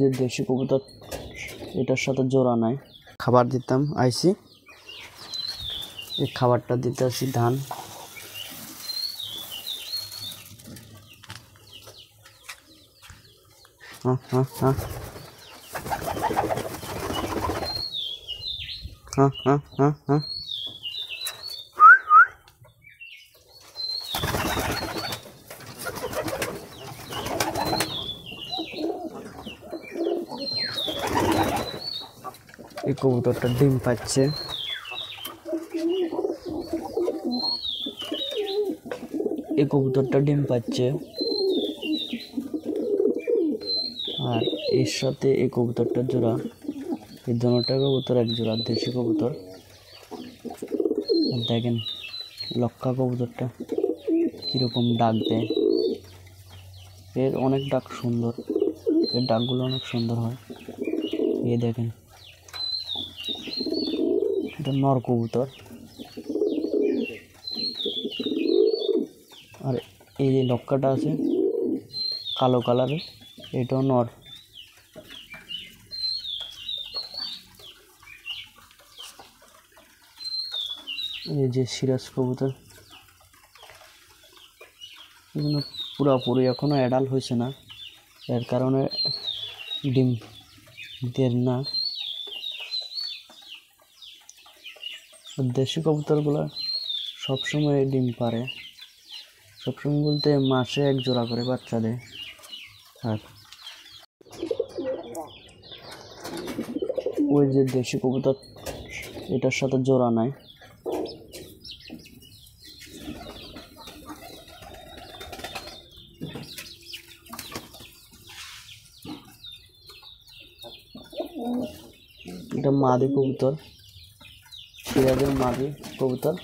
ওই যে দেশি কবুতর এটার সাথে জোড়া নাই। খাবার দিতাম আইসি, এই খাবারটা দিতে আসি ধান। হ্যাঁ হ্যাঁ হ্যাঁ হ্যাঁ হ্যাঁ হ্যাঁ হ্যাঁ এই কবুতরটা ডিম পাচ্ছে। এই কবুতরটা ডিম পাচ্ছে আর এর সাথে এই কবুতরটার জোড়া, এই দুটো কবুতর এক জোড়া দেশি কবুতর। দেখেন লক্ষা কবুতরটা কীরকম ডাক দেয়, এর অনেক ডাক সুন্দর, এর ডাকগুলো অনেক সুন্দর হয়। এই দেখেন এটা নর কবুতর, আর এই যে লক্ষাটা আছে কালো কালারের, এটাও নর। এই যে সিরাজ কবুতর, এগুলো পুরোপুরি এখনো অ্যাডাল্ট হয়েছে না, এর কারণে ডিম দেন না। দেশি কবুতরগুলো সবসময় ডিম পারে, সবসময় বলতে মাসে এক জোড়া করে বাচ্চা দেয়। আর ওই যে দেশি কবুতর এটার সাথে জোড়া নাই। এটা মাদি কবুতর, সিরাজের মাদি কবুতর।